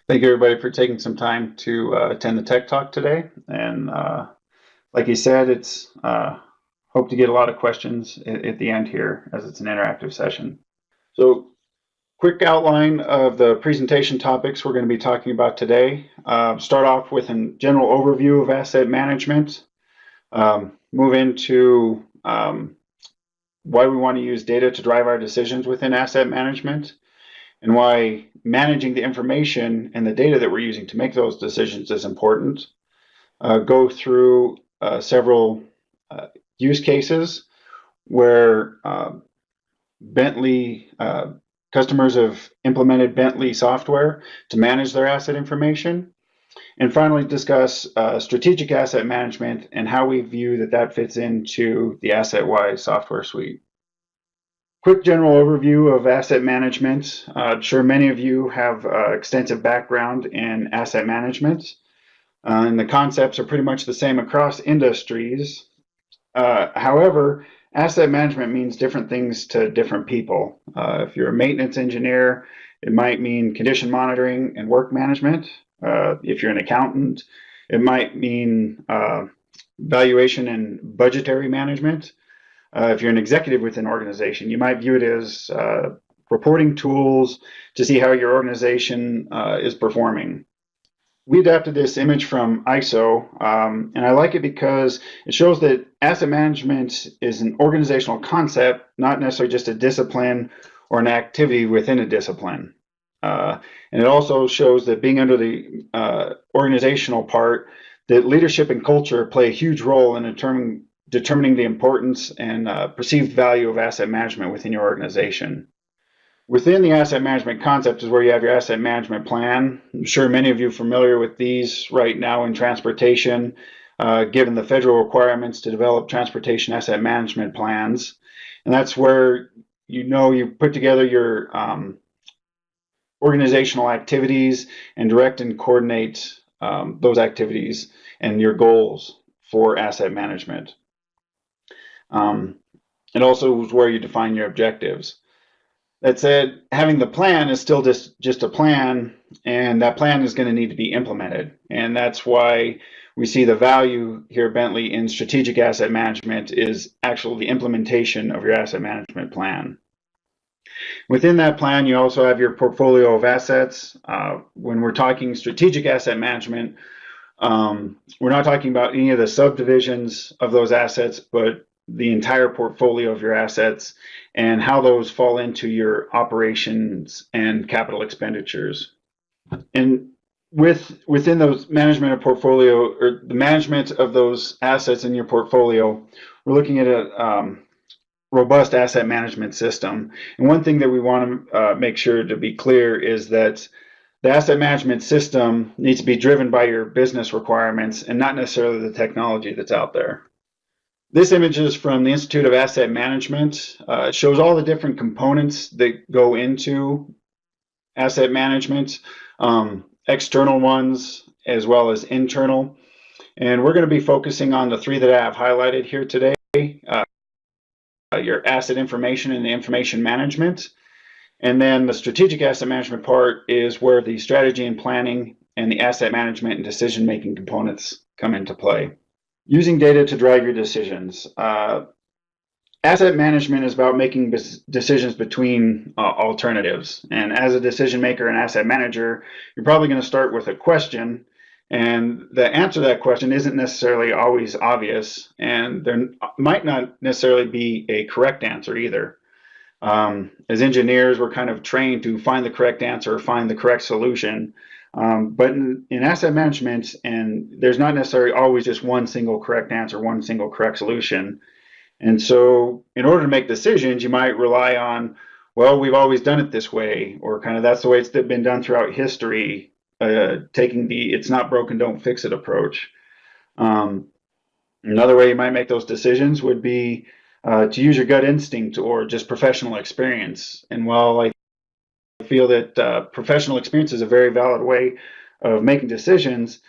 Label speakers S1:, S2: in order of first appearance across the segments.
S1: Thank you, everybody, for taking some time to attend the Tech Talk today. And like you said, it's hope to get a lot of questions at the end here as it's an interactive session. So, quick outline of the presentation topics we're going to be talking about today. Start off with a general overview of asset management. Move into why we want to use data to drive our decisions within asset management, and why managing the information and the data that we're using to make those decisions is important. Go through several use cases where Bentley customers have implemented Bentley software to manage their asset information. And finally, discuss strategic asset management and how we view that fits into the AssetWise software suite. Quick general overview of asset management. I'm sure many of you have extensive background in asset management, and the concepts are pretty much the same across industries. However, asset management means different things to different people. If you're a maintenance engineer, it might mean condition monitoring and work management. If you're an accountant, it might mean valuation and budgetary management. If you're an executive within an organization, you might view it as reporting tools to see how your organization is performing. We adapted this image from ISO, and I like it because it shows that asset management is an organizational concept, not necessarily just a discipline or an activity within a discipline. And it also shows that being under the organizational part, that leadership and culture play a huge role in determining the importance and perceived value of asset management within your organization. Within the asset management concept is where you have your asset management plan. I'm sure many of you are familiar with these right now in transportation, given the federal requirements to develop transportation asset management plans. And that's where you put together your organizational activities and direct and coordinate those activities and your goals for asset management. It also is where you define your objectives. That said, having the plan is still just a plan, and that plan is going to need to be implemented. And that's why we see the value here at Bentley in strategic asset management is actually the implementation of your asset management plan. Within that plan, you also have your portfolio of assets. When we're talking strategic asset management, we're not talking about any of the subdivisions of those assets, but the entire portfolio of your assets and how those fall into your operations and capital expenditures. And within those management of portfolio, or the management of those assets in your portfolio, we're looking at a robust asset management system. And one thing that we want to make sure to be clear is that the asset management system needs to be driven by your business requirements and not necessarily the technology that's out there. This image is from the Institute of Asset Management. It shows all the different components that go into asset management, external ones as well as internal. And we're going to be focusing on the three that I have highlighted here today. Your asset information and the information management. And then the strategic asset management part is where the strategy and planning and the asset management and decision-making components come into play. Using data to drive your decisions. Asset management is about making decisions between alternatives. And as a decision maker and asset manager, you're probably going to start with a question. And the answer to that question isn't necessarily always obvious. And there might not necessarily be a correct answer either. As engineers, we're kind of trained to find the correct answer or find the correct solution. But in asset management, and there's not necessarily always just one single correct answer, one single correct solution. And so in order to make decisions, you might rely on, well, we've always done it this way, or kind of that's the way it's been done throughout history, taking the it's not broken, don't fix it approach. Another way you might make those decisions would be to use your gut instinct or just professional experience. And while I feel that professional experience is a very valid way of making decisions,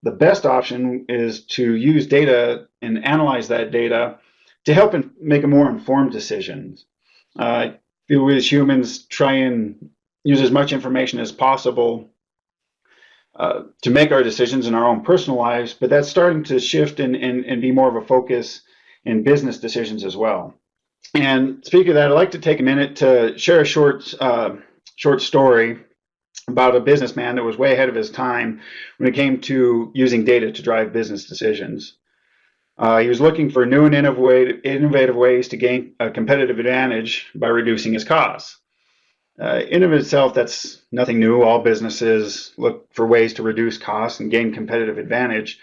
S1: the best option is to use data and analyze that data to help make a more informed decisions. We as humans try and use as much information as possible to make our decisions in our own personal lives, but that's starting to shift and be more of a focus in business decisions as well. And speaking of that, I'd like to take a minute to share a short story about a businessman that was way ahead of his time when it came to using data to drive business decisions. He was looking for new and innovative ways to gain a competitive advantage by reducing his costs. In of itself, that's nothing new. All businesses look for ways to reduce costs and gain competitive advantage.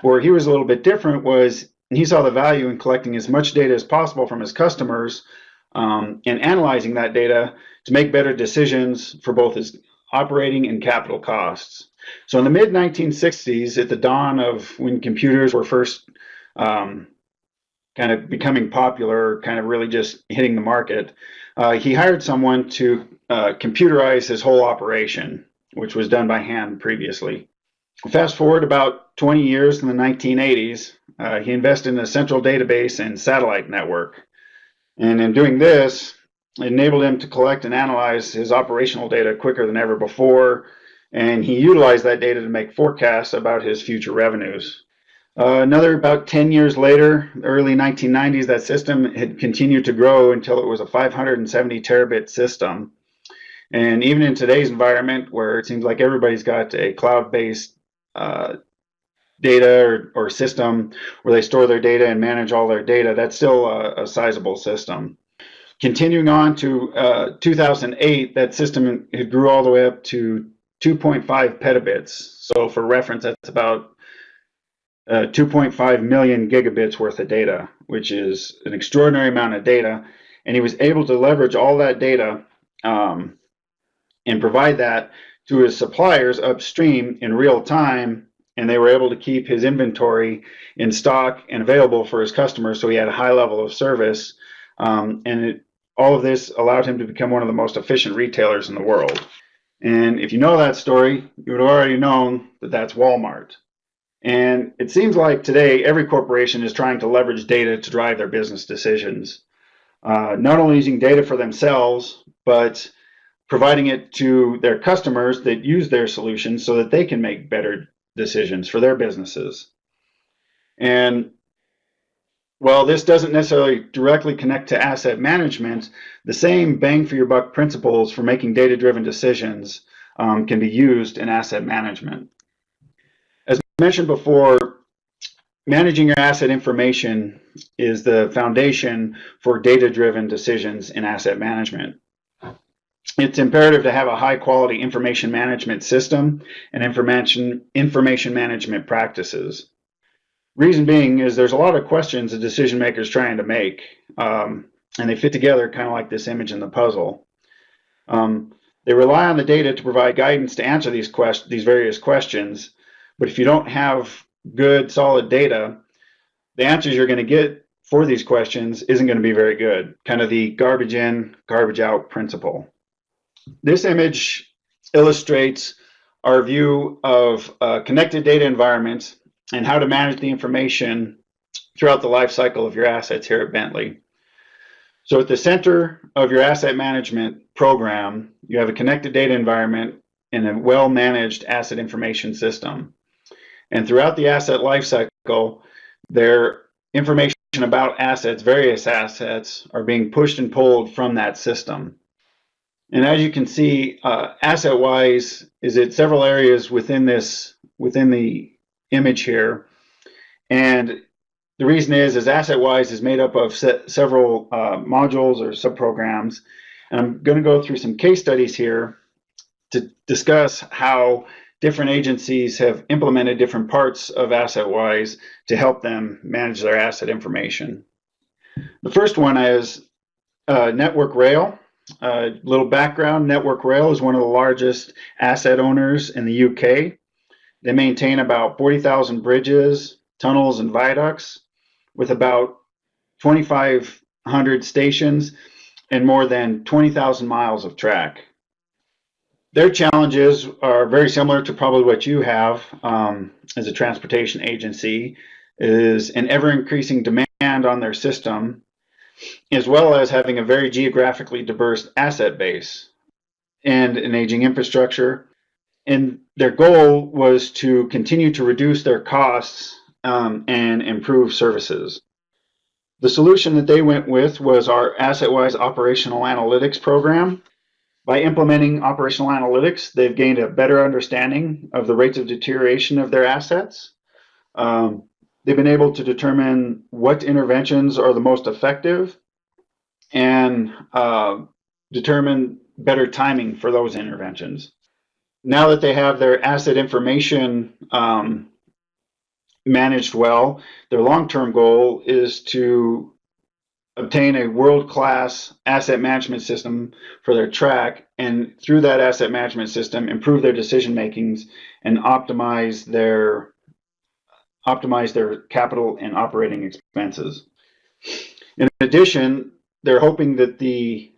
S1: Where he was a little bit different was he saw the value in collecting as much data as possible from his customers and analyzing that data to make better decisions for both his operating and capital costs. So in the mid 1960s, at the dawn of when computers were first kind of becoming popular, kind of really just hitting the market, he hired someone to computerize his whole operation, which was done by hand previously. Fast forward about 20 years in the 1980s, he invested in a central database and satellite network. And in doing this, it enabled him to collect and analyze his operational data quicker than ever before, and he utilized that data to make forecasts about his future revenues. Another about 10 years later, early 1990s, that system had continued to grow until it was a 570 terabit system. And even in today's environment, where it seems like everybody's got a cloud-based data or system where they store their data and manage all their data, that's still a sizable system. Continuing on to 2008, that system it grew all the way up to 2.5 petabits. So for reference, that's about 2.5 million gigabits worth of data, which is an extraordinary amount of data. And he was able to leverage all that data and provide that to his suppliers upstream in real time. And they were able to keep his inventory in stock and available for his customers, so he had a high level of service. All of this allowed him to become one of the most efficient retailers in the world. And if you know that story, you would have already known that that's Walmart. And it seems like today every corporation is trying to leverage data to drive their business decisions, not only using data for themselves, but providing it to their customers that use their solutions so that they can make better decisions for their businesses. And while this doesn't necessarily directly connect to asset management, the same bang for your buck principles for making data-driven decisions can be used in asset management. As mentioned before, managing your asset information is the foundation for data-driven decisions in asset management. It's imperative to have a high-quality information management system and information management practices. Reason being is there's a lot of questions a decision maker is trying to make, and they fit together kind of like this image in the puzzle. They rely on the data to provide guidance to answer these various questions, but if you don't have good, solid data, the answers you're going to get for these questions isn't going to be very good. Kind of the garbage in, garbage out principle. This image illustrates our view of connected data environments and how to manage the information throughout the life cycle of your assets here at Bentley. So at the center of your asset management program, you have a connected data environment and a well-managed asset information system. And throughout the asset life cycle, their information about assets, various assets, are being pushed and pulled from that system. And as you can see, asset-wise is at several areas within the image here. And the reason is asset-wise is made up of several modules or subprograms. And I'm going to go through some case studies here to discuss how different agencies have implemented different parts of asset-wise to help them manage their asset information. The first one is Network Rail. Little background, Network Rail is one of the largest asset owners in the UK. They maintain about 40,000 bridges, tunnels, and viaducts with about 2,500 stations and more than 20,000 miles of track. Their challenges are very similar to probably what you have as a transportation agency, is an ever-increasing demand on their system, as well as having a very geographically diverse asset base and an aging infrastructure And their goal was to continue to reduce their costs and improve services. The solution that they went with was our AssetWise Operational Analytics program. By implementing operational analytics, they've gained a better understanding of the rates of deterioration of their assets. They've been able to determine what interventions are the most effective and determine better timing for those interventions. Now that they have their asset information managed well, their long-term goal is to obtain a world-class asset management system for their track, and through that asset management system, improve their decision makings and optimize their capital and operating expenses. In addition, they're hoping that the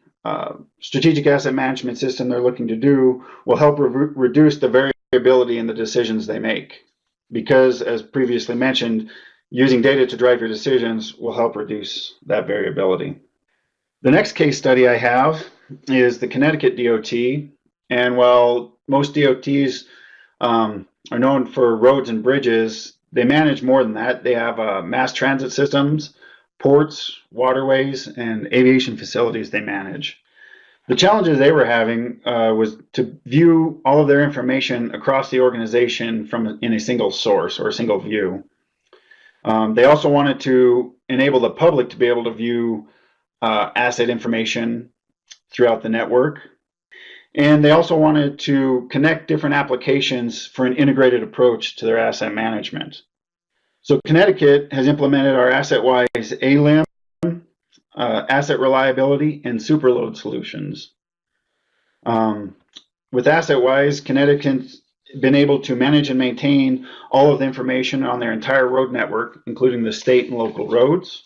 S1: strategic asset management system they're looking to do will help reduce the variability in the decisions they make. Because, as previously mentioned, using data to drive your decisions will help reduce that variability. The next case study I have is the Connecticut DOT. And while most DOTs are known for roads and bridges, they manage more than that. They have mass transit systems, ports, waterways, and aviation facilities they manage. The challenges they were having was to view all of their information across the organization in a single source or a single view. They also wanted to enable the public to be able to view asset information throughout the network. And they also wanted to connect different applications for an integrated approach to their asset management. So Connecticut has implemented our AssetWise ALIM, asset reliability, and superload solutions. With AssetWise, Connecticut's been able to manage and maintain all of the information on their entire road network, including the state and local roads.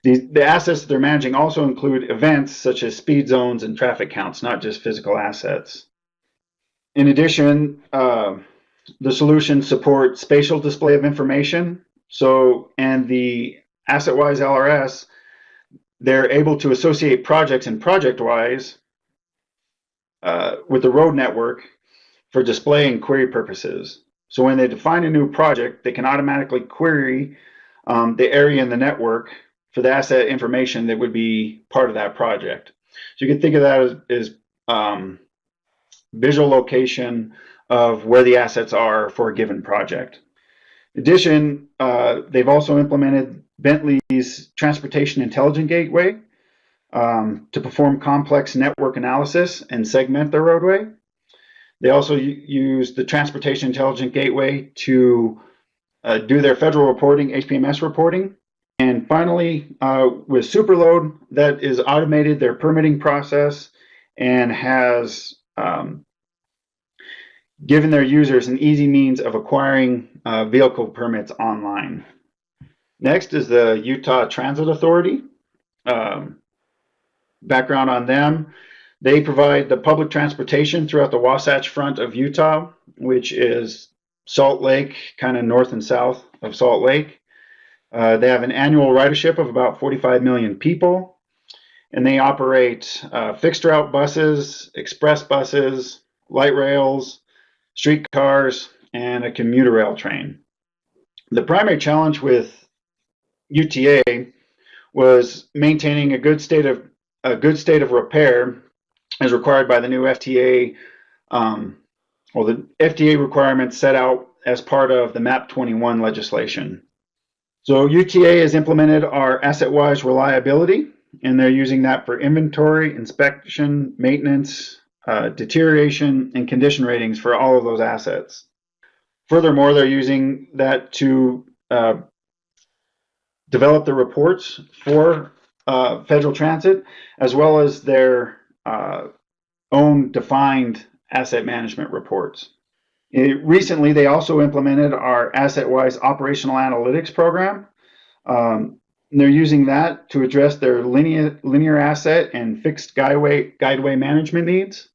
S1: The assets they're managing also include events such as speed zones and traffic counts, not just physical assets. In addition, the solutions support spatial display of information. And the AssetWise LRS, they're able to associate projects and ProjectWise with the road network for display and query purposes. So when they define a new project, they can automatically query the area in the network for the asset information that would be part of that project. So you can think of that as visual location of where the assets are for a given project. In addition, they've also implemented Bentley's Transportation Intelligence Gateway to perform complex network analysis and segment their roadway. They also use the Transportation Intelligence Gateway to do their federal reporting, HPMS reporting. And finally, with Superload, that is automated their permitting process and has given their users an easy means of acquiring vehicle permits online. Next is the Utah Transit Authority. Background on them: they provide the public transportation throughout the Wasatch Front of Utah, which is Salt Lake, kind of north and south of Salt Lake. They have an annual ridership of about 45 million people, and they operate fixed route buses, express buses, light rails, streetcars, and a commuter rail train. The primary challenge with UTA was maintaining a good state of repair as required by the new FTA, the FTA requirements set out as part of the MAP 21 legislation. So UTA has implemented our AssetWise reliability, and they're using that for inventory, inspection, maintenance, deterioration, and condition ratings for all of those assets. Furthermore, they're using that to develop the reports for Federal Transit, as well as their own defined asset management reports. Recently, they also implemented our AssetWise Operational Analytics program. They're using that to address their linear asset and fixed guideway management needs.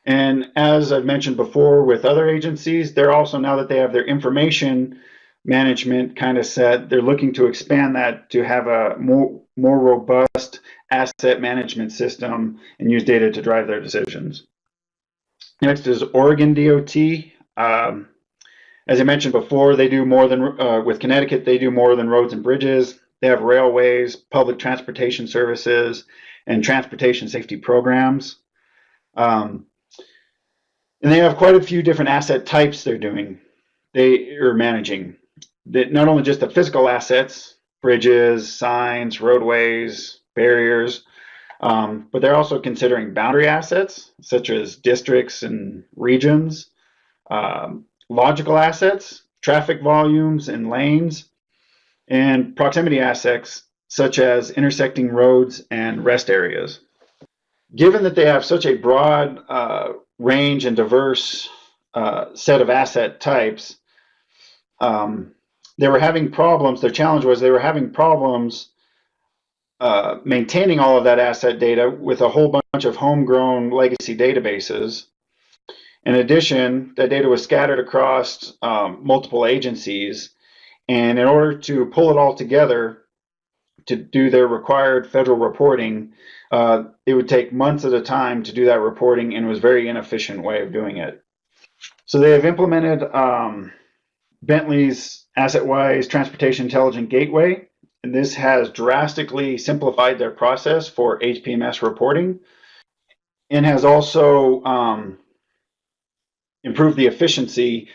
S1: And as I've mentioned before with other agencies, they're also, now that they have their information management kind of set, they're looking to expand that to have a more robust asset management system and use data to drive their decisions. Next is Oregon DOT. As I mentioned before, they do more than, with Connecticut, they do more than roads and bridges. They have railways, public transportation services, and transportation safety programs. Um, and they have quite a few different asset types they are managing. That not only just the physical assets, bridges, signs, roadways, barriers, but they're also considering boundary assets such as districts and regions, logical assets, traffic volumes and lanes, and proximity assets such as intersecting roads and rest areas. Given that they have such a broad range and diverse set of asset types, they were having problems. Their challenge was they were having problems maintaining all of that asset data with a whole bunch of homegrown legacy databases. In addition, that data was scattered across multiple agencies, and in order to pull it all together to do their required federal reporting, it would take months at a time to do that reporting, and it was a very inefficient way of doing it. So they have implemented Bentley's AssetWise Transportation Intelligent Gateway, and this has drastically simplified their process for HPMS reporting and has also improved the efficiency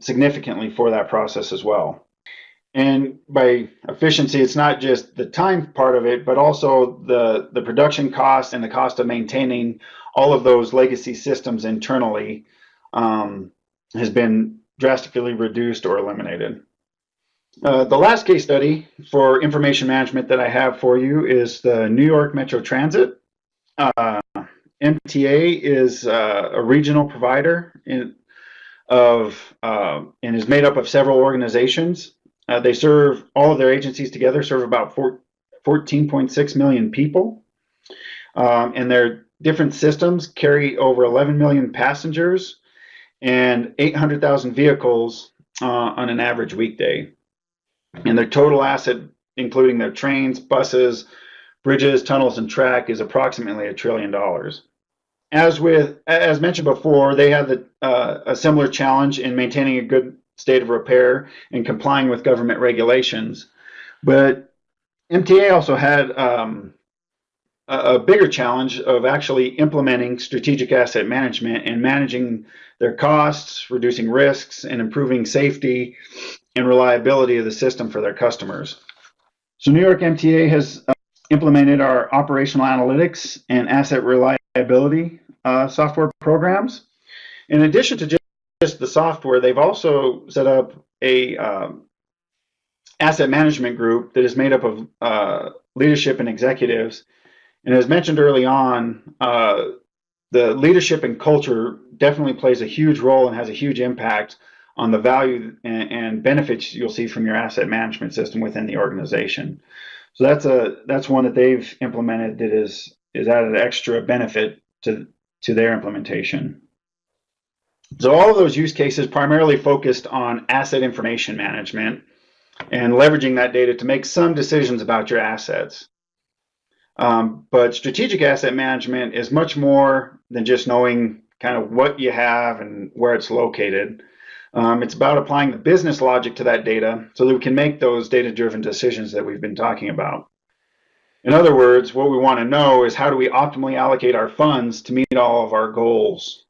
S1: significantly for that process as well. And by efficiency, it's not just the time part of it, but also the production cost and the cost of maintaining all of those legacy systems internally has been drastically reduced or eliminated. The last case study for information management that I have for you is the New York Metro Transit. MTA is a regional provider and is made up of several organizations. They serve, all of their agencies together serve about 14.6 million people. And their different systems carry over 11 million passengers and 800,000 vehicles on an average weekday. And their total asset, including their trains, buses, bridges, tunnels, and track, is approximately $1 trillion. As mentioned before, they have a similar challenge in maintaining a good state of repair and complying with government regulations. But MTA also had a bigger challenge of actually implementing strategic asset management and managing their costs, reducing risks, and improving safety and reliability of the system for their customers. So New York MTA has implemented our operational analytics and asset reliability software programs. In addition to just the software, they've also set up a asset management group that is made up of leadership and executives. And as mentioned early on, the leadership and culture definitely plays a huge role and has a huge impact on the value and benefits you'll see from your asset management system within the organization. So that's one that they've implemented that is added extra benefit to their implementation. So all of those use cases primarily focused on asset information management and leveraging that data to make some decisions about your assets. But strategic asset management is much more than just knowing kind of what you have and where it's located. It's about applying the business logic to that data so that we can make those data-driven decisions that we've been talking about. In other words, what we want to know is how do we optimally allocate our funds to meet all of our goals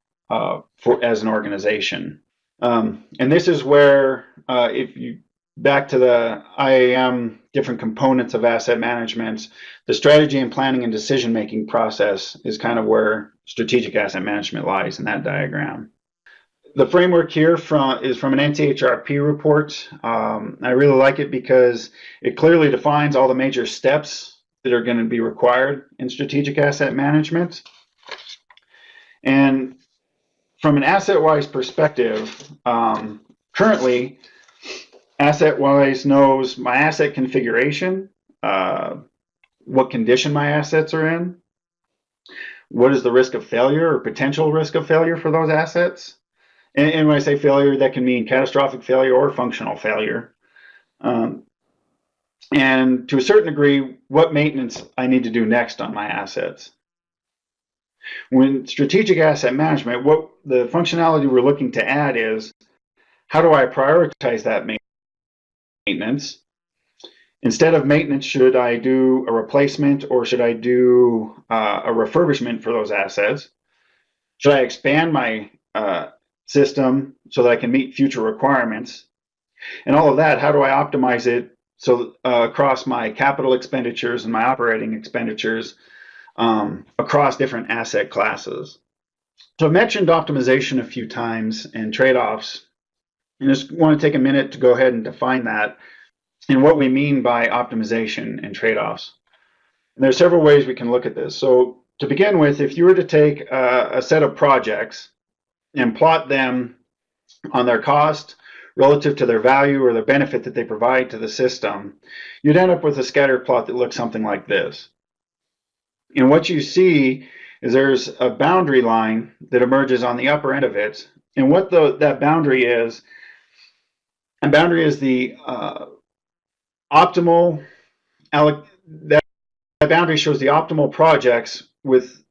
S1: as an organization. And this is where, if you back to the IAM different components of asset management, the strategy and planning and decision-making process is kind of where strategic asset management lies in that diagram. The framework here is from an NCHRP report. I really like it because it clearly defines all the major steps that are going to be required in strategic asset management. And from an AssetWise perspective, currently, AssetWise knows my asset configuration, what condition my assets are in, what is the risk of failure or potential risk of failure for those assets. And when I say failure, that can mean catastrophic failure or functional failure. And to a certain degree, what maintenance I need to do next on my assets. When strategic asset management, what the functionality we're looking to add is, how do I prioritize that maintenance? Instead of maintenance, should I do a replacement or should I do a refurbishment for those assets? Should I expand my system so that I can meet future requirements? And all of that, how do I optimize it so across my capital expenditures and my operating expenditures across different asset classes? So I mentioned optimization a few times and trade-offs. I just want to take a minute to go ahead and define that and what we mean by optimization and trade-offs. And there are several ways we can look at this. So to begin with, if you were to take a set of projects and plot them on their cost relative to their value or the benefit that they provide to the system, you'd end up with a scatter plot that looks something like this. And what you see is there's a boundary line that emerges on the upper end of it. And what that boundary is, and boundary is the optimal, that boundary shows the optimal projects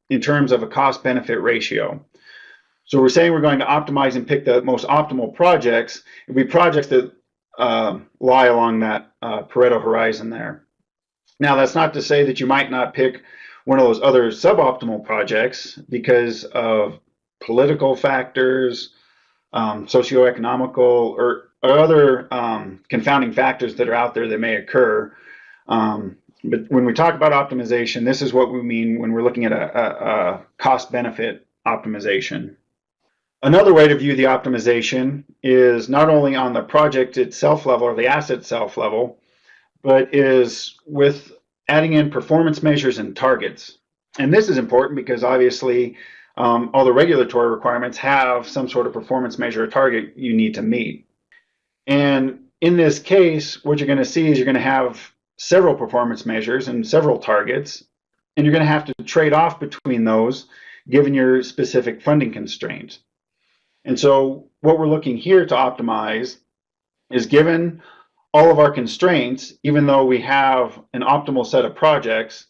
S1: in terms of a cost-benefit ratio. So we're saying we're going to optimize and pick the most optimal projects. It would be projects that lie along that Pareto horizon there. Now, that's not to say that you might not pick one of those other suboptimal projects because of political factors, socioeconomical, or other confounding factors that are out there that may occur. But when we talk about optimization, this is what we mean when we're looking at a cost-benefit optimization. Another way to view the optimization is not only on the project itself level or the asset itself level, but is with adding in performance measures and targets. And this is important because obviously all the regulatory requirements have some sort of performance measure or target you need to meet. And in this case, what you're going to see is you're going to have several performance measures and several targets, and you're going to have to trade off between those given your specific funding constraints. And so what we're looking here to optimize is, given all of our constraints, even though we have an optimal set of projects,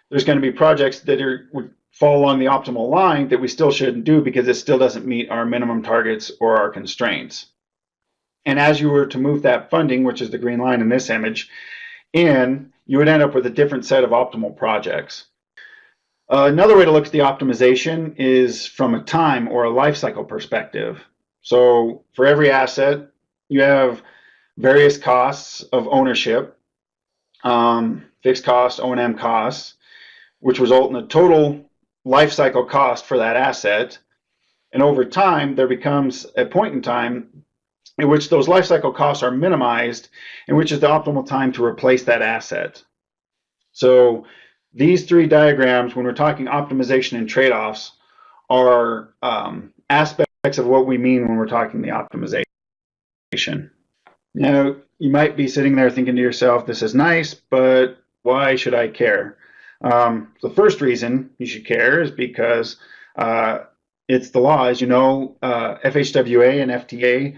S1: there's going to be projects that would fall along the optimal line that we still shouldn't do because it still doesn't meet our minimum targets or our constraints. And as you were to move that funding, which is the green line in this image, you would end up with a different set of optimal projects. Another way to look at the optimization is from a time or a life cycle perspective. So for every asset, you have various costs of ownership, fixed costs, O&M costs, which result in a total life cycle cost for that asset. And over time, there becomes a point in time in which those life cycle costs are minimized, and which is the optimal time to replace that asset. So these three diagrams, when we're talking optimization and trade-offs, are aspects of what we mean when we're talking the optimization. Now, you might be sitting there thinking to yourself, this is nice, but why should I care? The first reason you should care is because it's the law. As you know, FHWA and FTA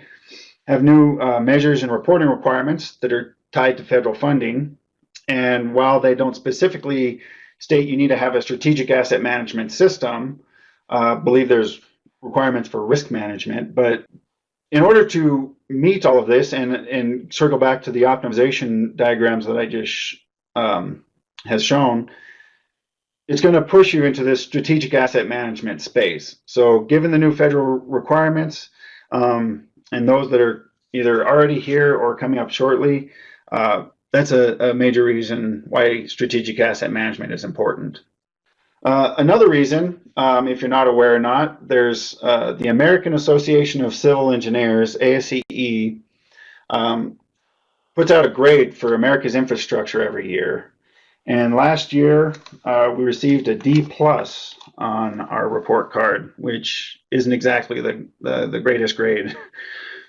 S1: have new measures and reporting requirements that are tied to federal funding. And while they don't specifically state you need to have a strategic asset management system, I believe there's requirements for risk management. But in order to meet all of this and circle back to the optimization diagrams that I just has shown, it's going to push you into this strategic asset management space. So given the new federal requirements and those that are either already here or coming up shortly, that's a major reason why strategic asset management is important. Another reason, if you're not aware or not, there's the American Association of Civil Engineers, ASCE, puts out a grade for America's infrastructure every year. And last year, we received a D+ on our report card, which isn't exactly the greatest grade.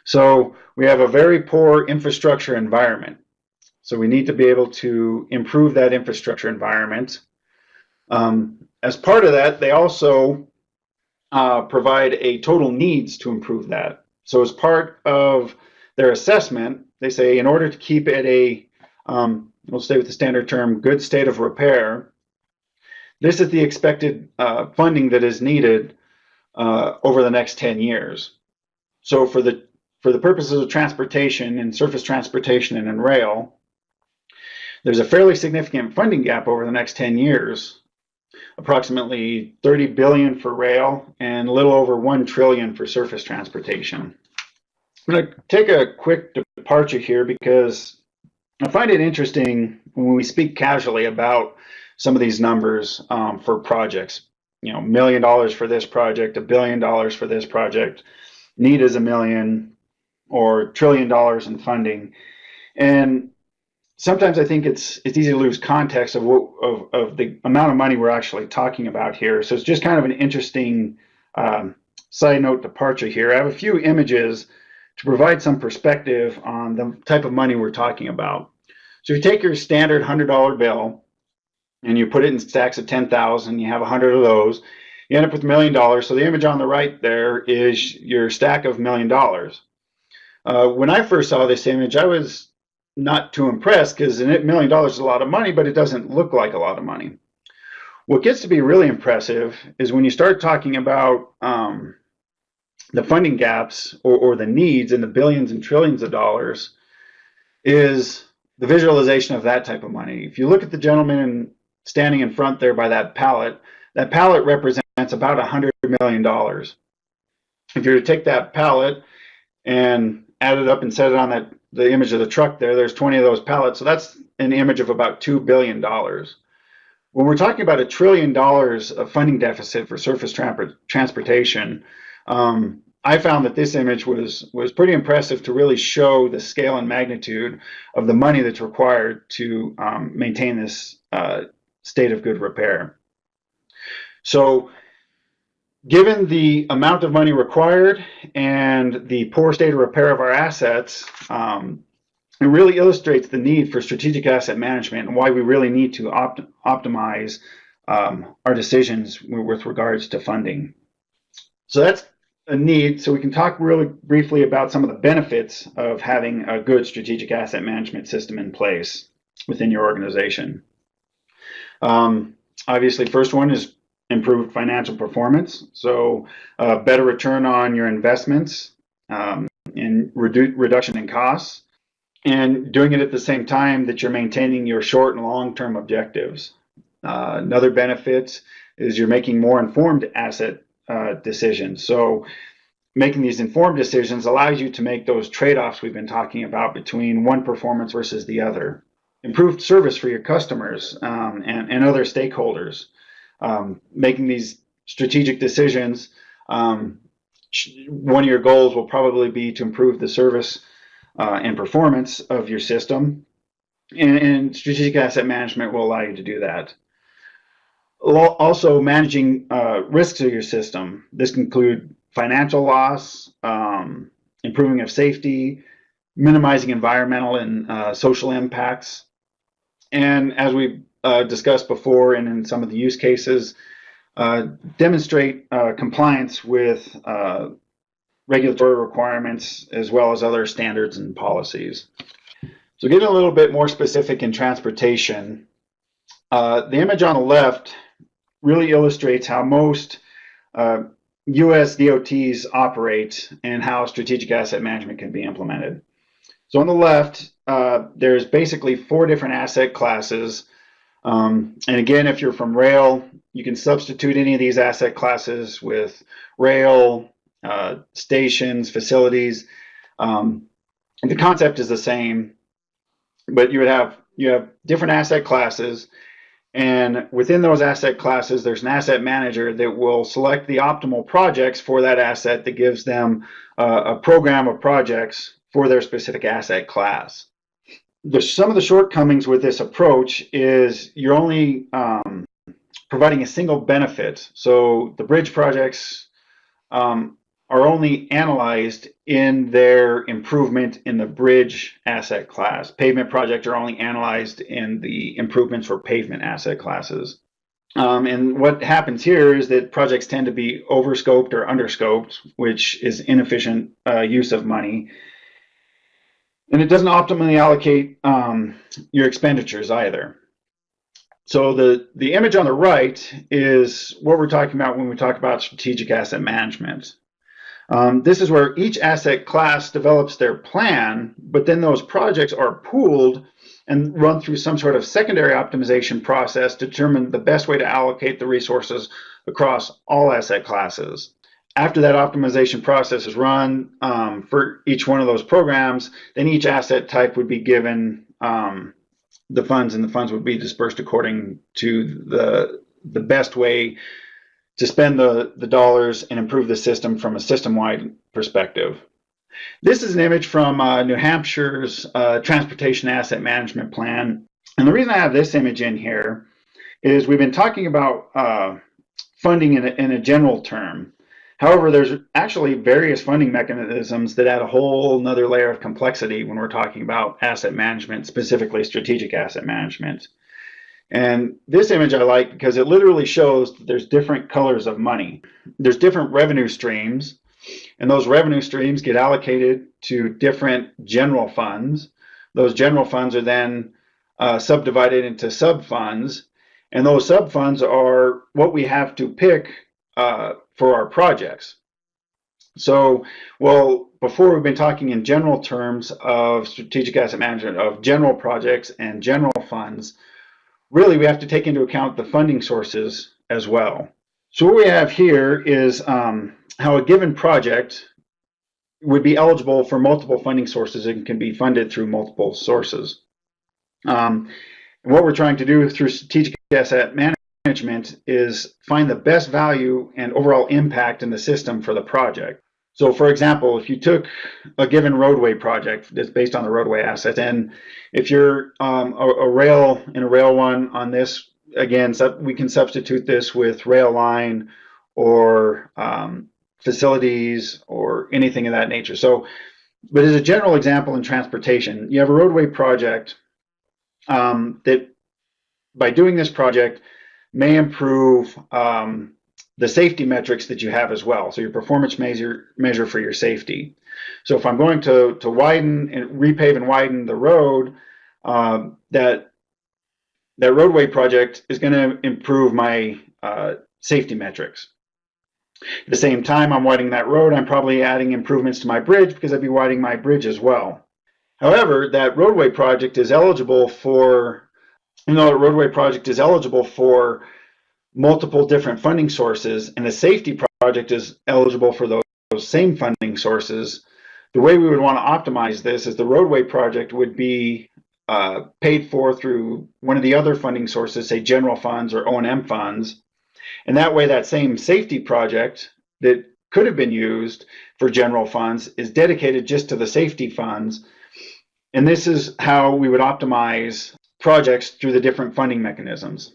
S1: So we have a very poor infrastructure environment. So we need to be able to improve that infrastructure environment. As part of that, they also provide a total needs to improve that. So as part of their assessment, they say in order to keep it we'll stay with the standard term, good state of repair, This is the expected funding that is needed over the next 10 years. So for the purposes of transportation and surface transportation and in rail, there's a fairly significant funding gap over the next 10 years, approximately 30 billion for rail and a little over 1 trillion for surface transportation. I'm going to take a quick departure here because I find it interesting when we speak casually about some of these numbers for projects. You know, $1 million for this project, $1 billion for this project, need is $1 million, or $1 trillion in funding. And sometimes I think it's easy to lose context of the amount of money we're actually talking about here. So it's just kind of an interesting side note departure here. I have a few images to provide some perspective on the type of money we're talking about. So if you take your standard $100 bill and you put it in stacks of 10,000, you have 100 of those, you end up with $1 million. So the image on the right there is your stack of $1 million. When I first saw this image, I was not too impressed because $1 million is a lot of money, but it doesn't look like a lot of money. What gets to be really impressive is when you start talking about the funding gaps or the needs in the billions and trillions of dollars, is the visualization of that type of money. If you look at the gentleman standing in front there by that pallet represents about $100 million. If you were to take that pallet and add it up and set it on the image of the truck there's 20 of those pallets, so that's an image of about $2 billion. When we're talking about $1 trillion of funding deficit for surface transportation, I found that this image was pretty impressive to really show the scale and magnitude of the money that's required to maintain this state of good repair. So given the amount of money required and the poor state of repair of our assets, it really illustrates the need for strategic asset management and why we really need to optimize our decisions with regards to funding. So that's a need. So we can talk really briefly about some of the benefits of having a good strategic asset management system in place within your organization. Obviously, first one is improved financial performance. So better return on your investments and reduction in costs, and doing it at the same time that you're maintaining your short and long-term objectives. Another benefit is you're making more informed asset decisions. So making these informed decisions allows you to make those trade-offs we've been talking about between one performance versus the other. Improved service for your customers and other stakeholders. Making these strategic decisions, one of your goals will probably be to improve the service and performance of your system, and strategic asset management will allow you to do that. Also, managing risks of your system. This can include financial loss, improving of safety, minimizing environmental and social impacts. And as we've discussed before and in some of the use cases, demonstrate compliance with regulatory requirements as well as other standards and policies. So getting a little bit more specific in transportation, the image on the left really illustrates how most U.S. DOTs operate and how strategic asset management can be implemented. So on the left, there's basically 4 different asset classes. And again, if you're from rail, you can substitute any of these asset classes with rail, stations, facilities. The concept is the same, but you have different asset classes, and within those asset classes, there's an asset manager that will select the optimal projects for that asset that gives them a program of projects for their specific asset class. Some of the shortcomings with this approach is you're only providing a single benefit. So the bridge projects are only analyzed in their improvement in the bridge asset class. Pavement projects are only analyzed in the improvements for pavement asset classes. And what happens here is that projects tend to be overscoped or underscoped, which is inefficient use of money. And it doesn't optimally allocate your expenditures either. So the image on the right is what we're talking about when we talk about strategic asset management. This is where each asset class develops their plan, but then those projects are pooled and run through some sort of secondary optimization process to determine the best way to allocate the resources across all asset classes. After that optimization process is run for each one of those programs, then each asset type would be given the funds, and the funds would be dispersed according to the best way to spend the dollars and improve the system from a system-wide perspective. This is an image from New Hampshire's Transportation Asset Management Plan. And the reason I have this image in here is we've been talking about funding in a general term. However, there's actually various funding mechanisms that add a whole another layer of complexity when we're talking about asset management, specifically strategic asset management. And this image I like because it literally shows that there's different colors of money. There's different revenue streams, and those revenue streams get allocated to different general funds. Those general funds are then subdivided into sub-funds, and those sub-funds are what we have to pick for our projects. So, well, before we've been talking in general terms of strategic asset management, of general projects and general funds. Really, we have to take into account the funding sources as well. So what we have here is how a given project would be eligible for multiple funding sources and can be funded through multiple sources. And what we're trying to do through strategic asset management is find the best value and overall impact in the system for the project. So for example, if you took a given roadway project that's based on the roadway asset, and if you're a rail in a rail one on this, again, we can substitute this with rail line or facilities or anything of that nature. So, but as a general example in transportation, you have a roadway project that by doing this project may improve the safety metrics that you have as well. So your performance measure for your safety. So if I'm going to widen and repave and widen the road, that roadway project is going to improve my safety metrics. At the same time I'm widening that road, I'm probably adding improvements to my bridge because I'd be widening my bridge as well. However, that roadway project is eligible for, multiple different funding sources, and the safety project is eligible for those same funding sources. The way we would want to optimize this is the roadway project would be paid for through one of the other funding sources, say general funds or O&M funds. And that way that same safety project that could have been used for general funds is dedicated just to the safety funds. And this is how we would optimize projects through the different funding mechanisms.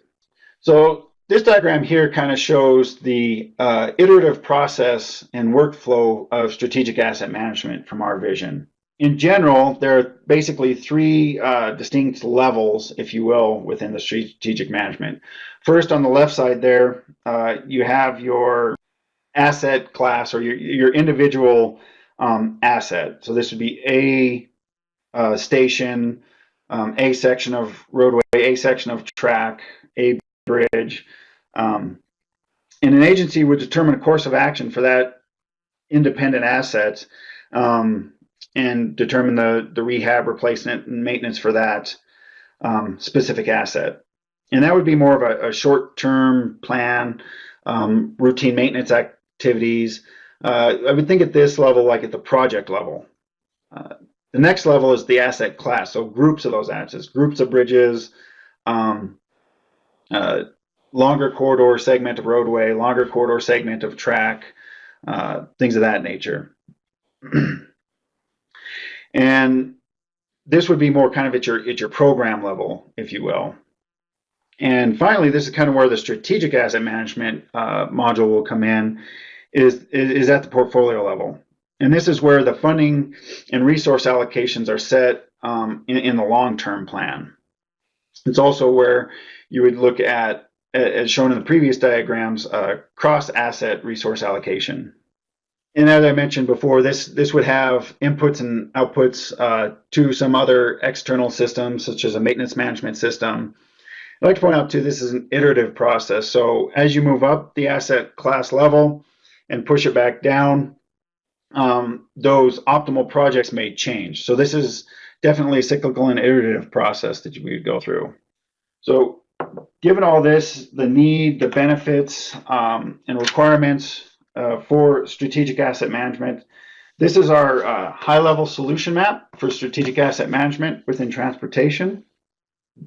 S1: So this diagram here kind of shows the iterative process and workflow of strategic asset management from our vision. In general, there are basically three distinct levels, if you will, within the strategic management. First, on the left side there, you have your asset class or your individual asset. So this would be a station, a section of roadway, a section of track, a bridge, and an agency would determine a course of action for that independent asset and determine the rehab, replacement, and maintenance for that specific asset. And that would be more of a short-term plan, routine maintenance activities. I would think at this level, like at the project level. The next level is the asset class, so groups of those assets, groups of bridges, longer corridor segment of roadway, longer corridor segment of track, things of that nature. And this would be more kind of at your program level, if you will. And finally, this is kind of where the strategic asset management module will come in, is at the portfolio level. And this is where the funding and resource allocations are set in the long-term plan. It's also where you would look at, as shown in the previous diagrams, cross-asset resource allocation. And as I mentioned before, this would have inputs and outputs to some other external systems, such as a maintenance management system. I'd like to point out too, this is an iterative process. So as you move up the asset class level and push it back down, those optimal projects may change. So this is definitely a cyclical and iterative process that we would go through. So given all this, the need, the benefits, and requirements for strategic asset management, this is our high-level solution map for strategic asset management within transportation.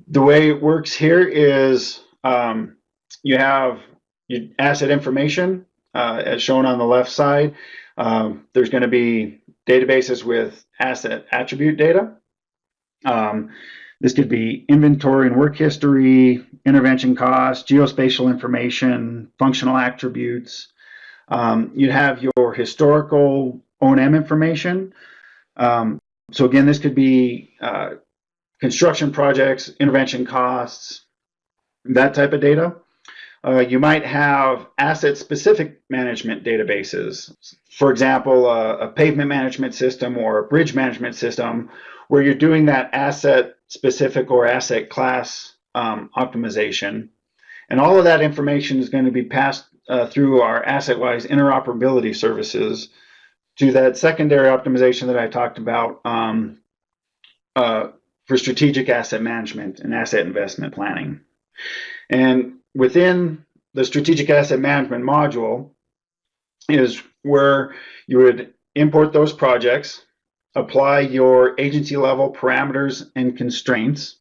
S1: The way it works here is you have your asset information as shown on the left side. There's going to be databases with asset attribute data. This could be inventory and work history, intervention costs, geospatial information, functional attributes. You'd have your historical O&M information. So again, this could be construction projects, intervention costs, that type of data. You might have asset-specific management databases. For example, a pavement management system or a bridge management system where you're doing that asset-specific or asset class optimization. And all of that information is going to be passed through our AssetWise interoperability services to that secondary optimization that I talked about for strategic asset management and asset investment planning. And within the strategic asset management module is where you would import those projects, apply your agency level parameters and constraints,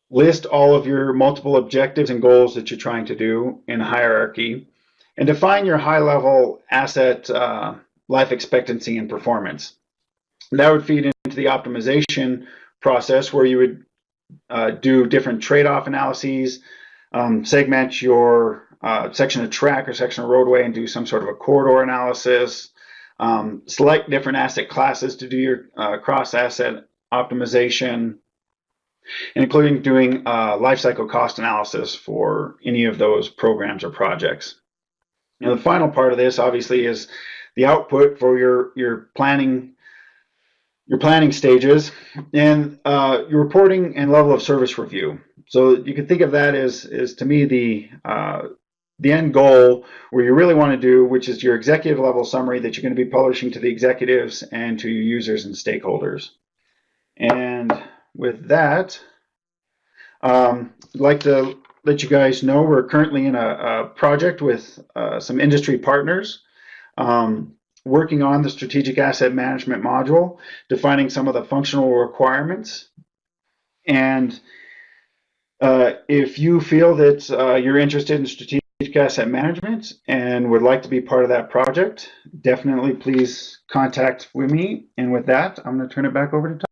S1: list all of your multiple objectives and goals that you're trying to do in hierarchy, and define your high level asset life expectancy and performance. That would feed into the optimization process where you would do different trade-off analyses, segment your section of track or section of roadway and do some sort of a corridor analysis, select different asset classes to do your cross-asset optimization, and including doing lifecycle cost analysis for any of those programs or projects. Now, the final part of this obviously is the output for your planning stages and your reporting and level of service review. So you can think of that as to me the end goal where you really want to do, which is your executive level summary that you're going to be publishing to the executives and to your users and stakeholders. And with that, I'd like to let you guys know we're currently in a project with some industry partners working on the strategic asset management module, defining some of the functional requirements. And if you feel that you're interested in strategic asset management and would like to be part of that project, definitely please contact with me. And with that, I'm going to turn it back over to Tom.